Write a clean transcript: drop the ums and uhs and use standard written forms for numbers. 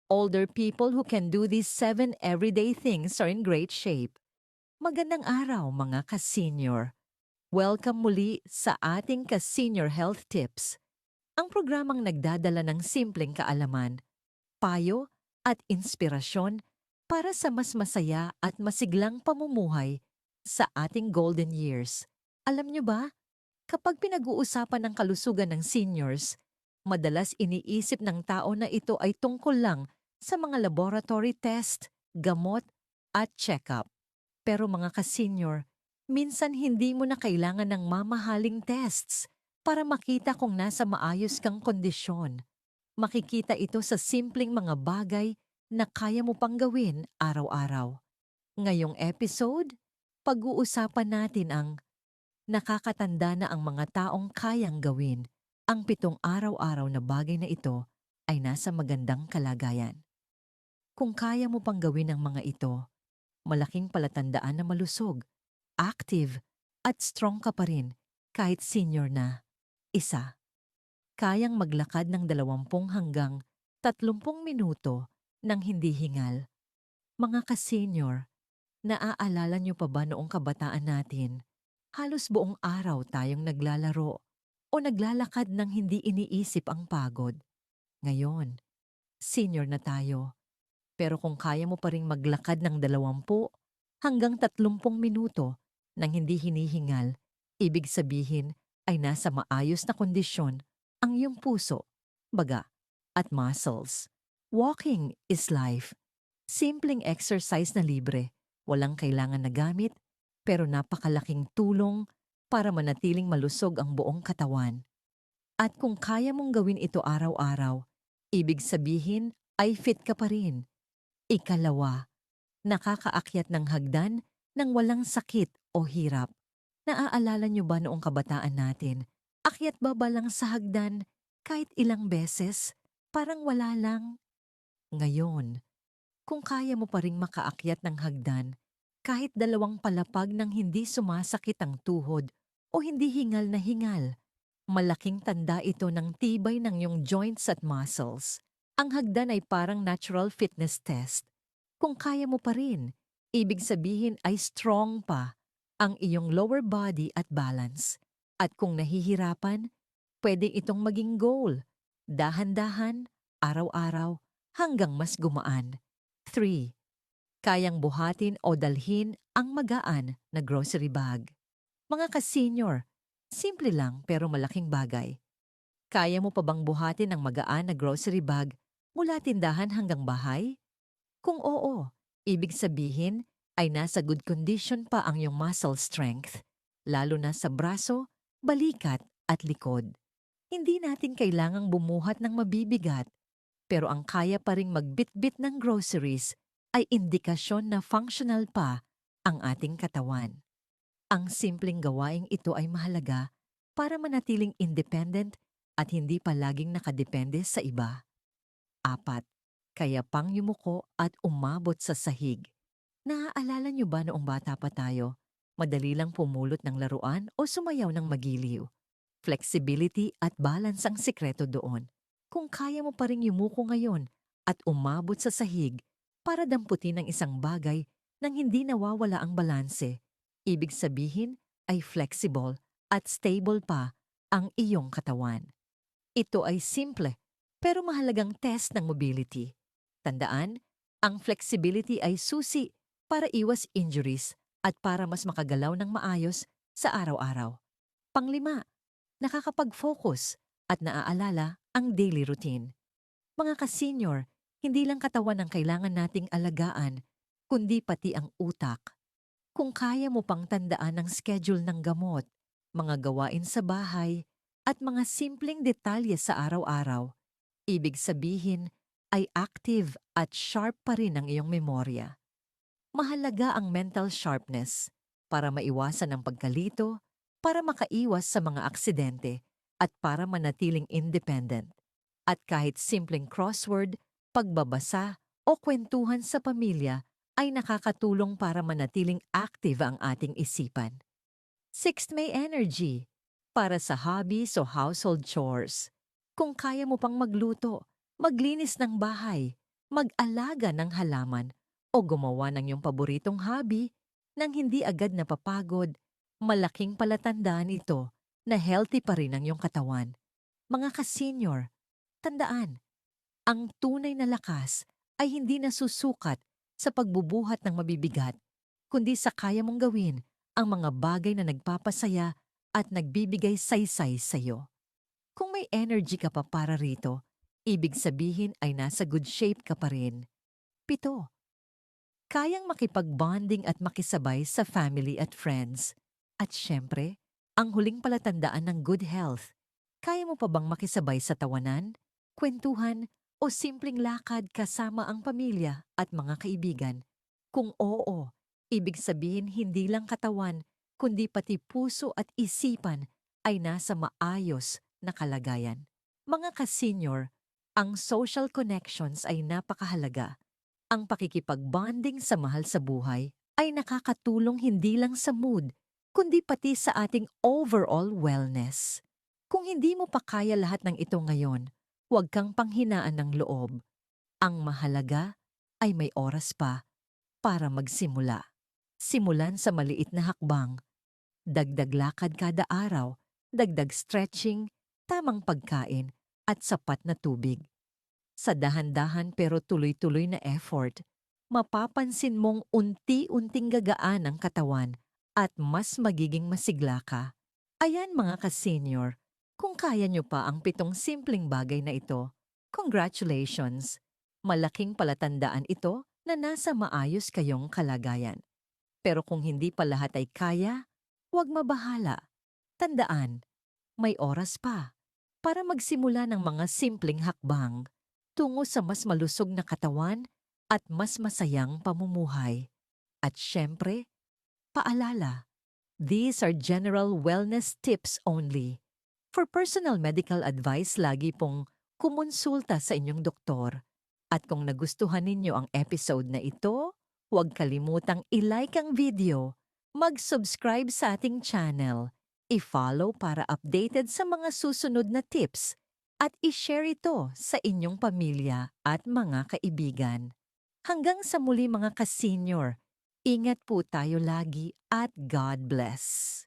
Older people who can do these 7 everyday things are in great shape. Magandang araw mga ka-senior. Welcome muli sa ating ka-senior health tips. Ang programang nagdadala ng simpleng kaalaman, payo at inspirasyon para sa mas masaya at masiglang pamumuhay sa ating golden years. Alam nyo ba, kapag pinag-uusapan ng kalusugan ng seniors, madalas iniisip ng tao na ito ay tungkol lang sa mga laboratory test, gamot at check-up. Pero mga ka-senior, minsan hindi mo na kailangan ng mamahaling tests para makita kung nasa maayos kang kondisyon. Makikita ito sa simpleng mga bagay na kaya mo pang gawin araw-araw. Ngayong episode, pag-uusapan natin ang nakakatanda na ang mga taong kayang gawin. Ang 7 araw-araw na bagay na ito ay nasa magandang kalagayan. Kung kaya mo pang gawin ang mga ito, malaking palatandaan na malusog, active, at strong ka pa rin kahit senior na. 1. Kayang maglakad ng 20 hanggang 30 minuto nang hindi hingal. Mga ka-senior, naaalala niyo pa ba noong kabataan natin? Halos buong araw tayong naglalaro o naglalakad nang hindi iniisip ang pagod. Ngayon, senior na tayo. Pero kung kaya mo pa ring maglakad ng 20 hanggang 30 minuto nang hindi hinihingal, ibig sabihin ay nasa maayos na kondisyon ang iyong puso, baga, at muscles. Walking is life. Simpleng exercise na libre, walang kailangan na gamit, pero napakalaking tulong para manatiling malusog ang buong katawan. At kung kaya mong gawin ito araw-araw, ibig sabihin ay fit ka pa rin. 2, nakakaakyat ng hagdan nang walang sakit o hirap. Naaalala niyo ba noong kabataan natin, akyat baba lang sa hagdan kahit ilang beses, parang wala lang. Ngayon, kung kaya mo pa ring makaakyat ng hagdan, kahit 2 palapag nang hindi sumasakit ang tuhod o hindi hingal na hingal, malaking tanda ito ng tibay ng iyong joints at muscles. Ang hagdan ay parang natural fitness test. Kung kaya mo pa rin, ibig sabihin ay strong pa ang iyong lower body at balance. At kung nahihirapan, pwede itong maging goal. Dahan-dahan, araw-araw, hanggang mas gumaan. 3. Kayang buhatin o dalhin ang magaan na grocery bag. Mga ka-senior, simple lang pero malaking bagay. Kaya mo pa bang buhatin ang magaan na grocery bag mula tindahan hanggang bahay? Kung oo, ibig sabihin ay nasa good condition pa ang iyong muscle strength, lalo na sa braso, balikat at likod. Hindi natin kailangang bumuhat ng mabibigat, pero ang kaya pa ring magbitbit ng groceries ay indikasyon na functional pa ang ating katawan. Ang simpleng gawaing ito ay mahalaga para manatiling independent at hindi palaging nakadepende sa iba. 4. Kaya pang yumuko at umabot sa sahig. Naaalala niyo ba noong bata pa tayo, madali lang pumulot ng laruan o sumayaw ng magiliw? Flexibility at balance ang sikreto doon. Kung kaya mo pa ring yumuko ngayon at umabot sa sahig para damputin ang isang bagay nang hindi nawawala ang balanse, ibig sabihin ay flexible at stable pa ang iyong katawan. Ito ay simple pero mahalagang test ng mobility. Tandaan, ang flexibility ay susi para iwas injuries at para mas makagalaw ng maayos sa araw-araw. 5, nakakapag-focus at naaalala ang daily routine. Mga ka-senior, hindi lang katawan ang kailangan nating alagaan, kundi pati ang utak. Kung kaya mo pang tandaan ang schedule ng gamot, mga gawain sa bahay, at mga simpleng detalye sa araw-araw, ibig sabihin ay active at sharp pa rin ang iyong memorya. Mahalaga ang mental sharpness para maiwasan ang pagkalito, para makaiwas sa mga aksidente, at para manatiling independent. At kahit simpleng crossword, pagbabasa o kwentuhan sa pamilya ay nakakatulong para manatiling active ang ating isipan. 6, may energy para sa hobbies o household chores. Kung kaya mo pang magluto, maglinis ng bahay, mag-alaga ng halaman o gumawa ng iyong paboritong hobby nang hindi agad napapagod, malaking palatandaan ito na healthy pa rin ang iyong katawan. Mga ka-senior, tandaan, ang tunay na lakas ay hindi nasusukat sa pagbubuhat ng mabibigat, kundi sa kaya mong gawin ang mga bagay na nagpapasaya at nagbibigay saysay sa iyo. Kung may energy ka pa para rito, ibig sabihin ay nasa good shape ka pa rin. 7. Kayang makipag-bonding at makisabay sa family at friends. At syempre, ang huling palatandaan ng good health. Kaya mo pa bang makisabay sa tawanan, kwentuhan, o simpleng lakad kasama ang pamilya at mga kaibigan? Kung oo, ibig sabihin hindi lang katawan, kundi pati puso at isipan ay nasa maayos na kalagayan. Mga ka-senior, ang social connections ay napakahalaga. Ang pakikipag-bonding sa mahal sa buhay ay nakakatulong hindi lang sa mood, kundi pati sa ating overall wellness. Kung hindi mo pa kaya lahat ng ito ngayon, huwag kang panghinaan ng loob. Ang mahalaga ay may oras pa para magsimula. Simulan sa maliit na hakbang. Dagdag lakad kada araw, dagdag stretching, tamang pagkain, at sapat na tubig. Sa dahan-dahan pero tuloy-tuloy na effort, mapapansin mong unti-unting gagaan ang katawan at mas magiging masigla ka. Ayan mga ka-senior, kung kaya nyo pa ang 7 simpleng bagay na ito, congratulations! Malaking palatandaan ito na nasa maayos kayong kalagayan. Pero kung hindi pa lahat ay kaya, huwag mabahala. Tandaan, may oras pa para magsimula ng mga simpleng hakbang tungo sa mas malusog na katawan at mas masayang pamumuhay. At syempre, paalala, these are general wellness tips only. For personal medical advice, lagi pong kumonsulta sa inyong doktor. At kung nagustuhan ninyo ang episode na ito, huwag kalimutang i-like ang video, mag-subscribe sa ating channel, i-follow para updated sa mga susunod na tips, at i-share ito sa inyong pamilya at mga kaibigan. Hanggang sa muli mga ka-senior, ingat po tayo lagi at God bless.